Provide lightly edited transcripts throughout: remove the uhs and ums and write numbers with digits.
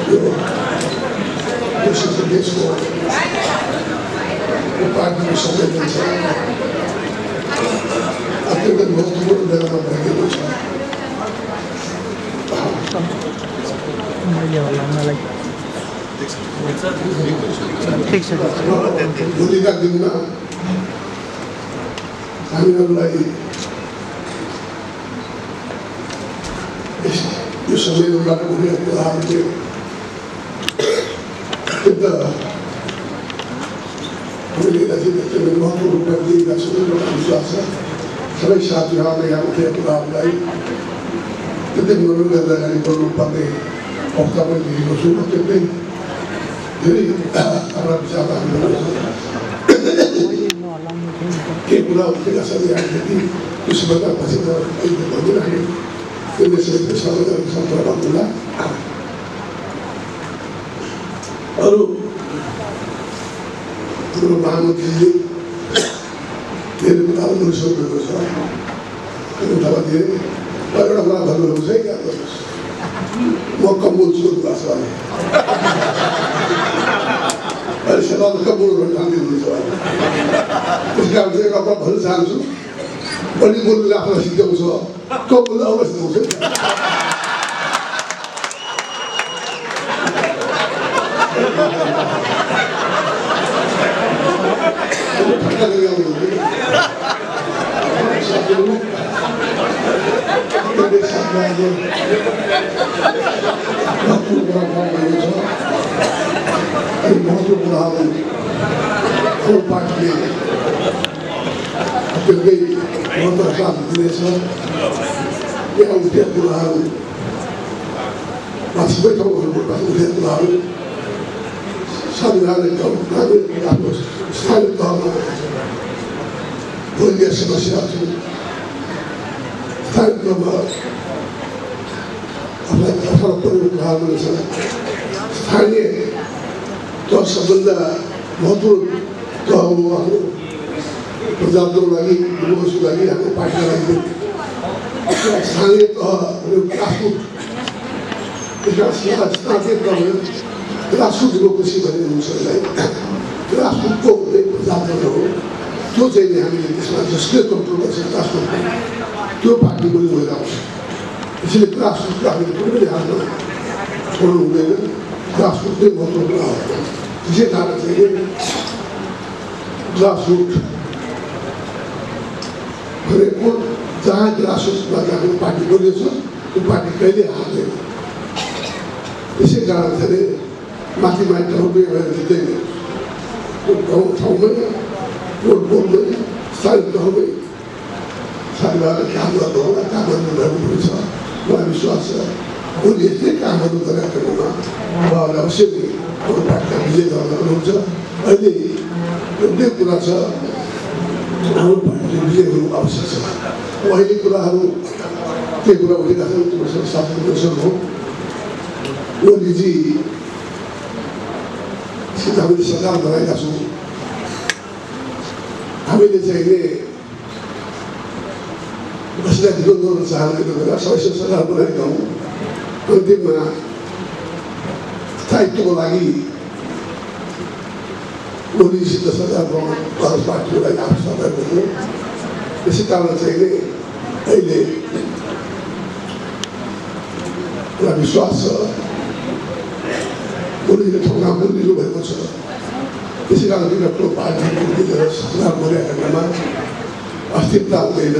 This is the next one. The party is something else. I think that most people are not going to भोलिका दिनमा हामीहरूलाई यो समयबाट उनीहरू कुराहरूले हामीले अत्यन्तै महत्त्वपूर्ण रूपमा लिएका छौँ र विश्वास छ सबै साथीहरूले यहाँ उठेका कुराहरूलाई त्यति मनोरञ्जन अगाडि बढ्नुपर्ने अवस्था पनि लिएको छु र त्यति धेरै हाम्रा विचार के कुरा उठेका छन् यहाँदेखि त्यसो गर्दा पछि भनिराखेँ त्यसले सबैजना सम्पर्क होला अरू हाम्रो महामन्त्रीले धेरै कुराहरू गरिसक्नुभएको छ उठामा धेरै एउटा कुरा भन्नुहुन्छ है याद गर्नुहोस् म कम बोल्छु भएको छ अहिले सेवा कम बोल्नु ठानिदिनुहुन्छ त्यस कारण चाहिँ एउटा भन्न चाहन्छु बढी बोल्नु आफूलाई सिकाउँछ कम बोल्नु आउन सिकाउँछ पार्टीले अत्यन्तै महत्त्वपूर्ण दिनेछ यहाँ उठेका कुराहरू सबै ठाउँहरूबाट उठेका कुराहरू संविधानले आफ्नो स्थानीय तहमा बोलिएका समस्याहरू स्थानीय तहमा आफूलाई फरक पर्ने कुराहरू छ स्थानीय तह सबभन्दा महत्त्वपूर्ण तह हो आफ्नो प्रजातन्त्रको लागि डेमोक्रेसीको लागि हाम्रो पार्टीको लागि स्थानीय तह ग्रासरुट स्थानीय तह ग्रासरुट डेमोक्रेसी भन्ने हुन्छ यसलाई ग्रासरुटको प्रजातन्त्र हो त्यो चाहिँ हामीले त्यसमा जसले कन्ट्रोल गर्छ ग्रासरुट त्यो पार्टी पनि भएर आउँछ त्यसैले ग्रासरुटको हामीले कुनै पनि हाल्न छोड्नु हुँदैन ग्रासरुट चाहिँ महत्त्वपूर्ण हो त्यसै कारण चाहिँ ग्रासरुट भनेको जहाँ ग्रासरुटमा जाने पार्टी बोलिएको छ त्यो पार्टी कहिले हार्दैन त्यसै कारण चाहिँ माथि ठाउँमै भएर जित्दैन त्यो गाउँ ठाउँमै भोट बोल्दै स्थानीय तहमै साथीभाइहरूले काम गर्नु होला काम गर्नुभएको पनि छ मलाई विश्वास छ उनले यस्तै कामहरू गरेका ठाउँमा उहाँहरूले अवश्य नै हाम्रो पार्टीलाई विजय गर्नुहुन्छ अहिले एउटै कुरा छ हाम्रो पार्टीले विजय गर्नु आवश्यक छ अहिले कुराहरू केही कुरा उठेका छन् त्यो शासन हो ओलीजी सित हामीले सरकार बनाएका छौँ हामीले चाहिँ नि कसैलाई विरोध गर्न चाहँदैन भनेर सबैसँग सरकार बनाएका हौँ अन्तिममा स्थायित्वको लागि ओलीसित सरकार बनाउनु काङ्ग्रेस पार्टीको लागि आफ्नो सरकार गर्नु त्यसै कारण चाहिँ नि अहिले एउटा विश्वास छ ओलीले ठाउँमा बोलिदिनु भएको छ त्यसै कारण विगतको पार्टीले सरकार बनाएका खण्डमा अस्थिरता हुँदैन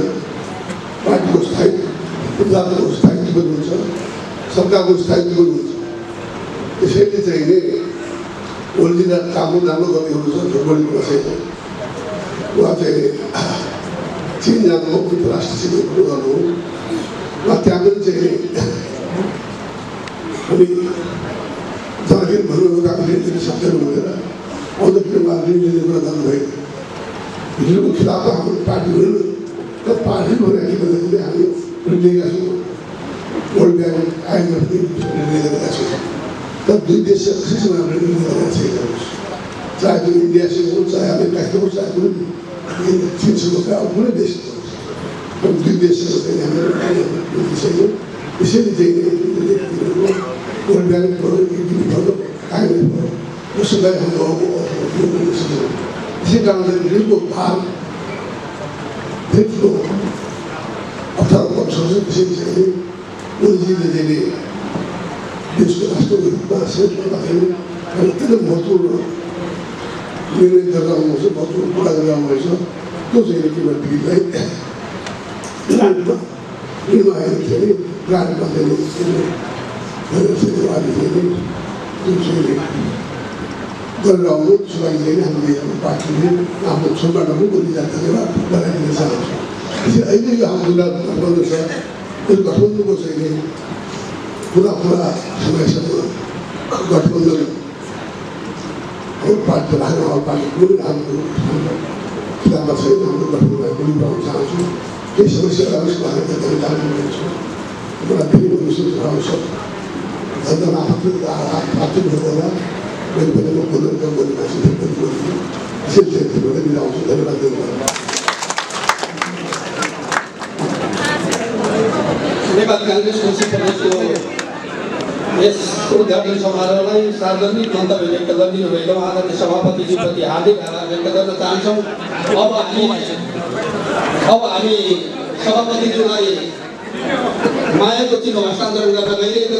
पार्टीको स्थायित्व प्रजातन्त्रको स्थायित्व पनि हुन्छ सरकारको स्थायित्व पनि हुन्छ त्यसैले चाहिँ नि ओलीलाई काम राम्रो गर्ने हुनुहुन्छ झोकबडीको कसैको उहाँ चाहिँ चिन जानुभयो अन्तर्राष्ट्रिय कुरो गर्नु हो उहाँ त्यहाँ पनि चाहिँ हामी जहाँदेखि भन्नुभएको आफूले दिन सक्दैन भनेर आउँदाखेरि उहाँ ऋण लिने कुरा गर्नुभयो ऋणको खिलाफ हाम्रो पार्टी होइन तर पार्टी भनेर के भन्दाखेरि हामी ऋण लिएका छौँ वर्ल्ड ब्याङ्क IMF ऋण लिएका छौँ तर दुई देश कसैसँग हामीले ऋण लिएका छैनौँ चाहे त्यो इन्डियासँग होस् चाहे अमेरिकासँग होस् चाहे कुनै चिनसँग होस् अब कुनै देश दुई देशसँग चाहिँ हामीले छैनौँ त्यसैले चाहिँ organic product, eating product, kind product, उससे गए हम लोगों को इसी कारण से दिल को भार दिल को अवतार को सोचे किसी से उलझी ले लेने जिसको राष्ट्र में इतना सेठ लगा है और इतने महत्वपूर्ण मेरे जगह मुझे महत्वपूर्ण पूरा जगह मुझे तो जेल की बात की लाइक ग्रांड में निर्माण थे ग्रांड में देने से वाली देने दूसरे कर रहा हूँ सुनाई देने हम ये पार्टी में आप लोग सुनना ना हो बोली जाता है बात बड़ा ही निशान इसे ऐसे ही हम दूल्हा बंद से उस गठबंधन को सही पूरा समय गठबंधन और पार्टी रहने और पार्टी पूरी हम खिलाफ से हम लोग गठबंधन पूरी बहुत चाहते ये समस्या आविष्कार करने के लिए में बड़ा भी मुझे सुझाव सब ज़्यादा आपत्ति नहीं होगा मैं पहले लोग बोलने का बोलना चाहिए इसे देखते हुए मेरा उसे धन्यवाद दूँगा नेपाल कांग्रेस संसद सदस्यको यस उद्घाटन समारोहलाई सार्वजनिक मन्तव्य व्यक्त गरिदिनु भएको आदरणीय सभापतिज्यूप्रति हार्दिक आभार व्यक्त गर्न चाहन्छौँ। अब हामी सभापतिज्यूलाई मायाको चिन्ह हस्तान्तरण गर्न गइरहेको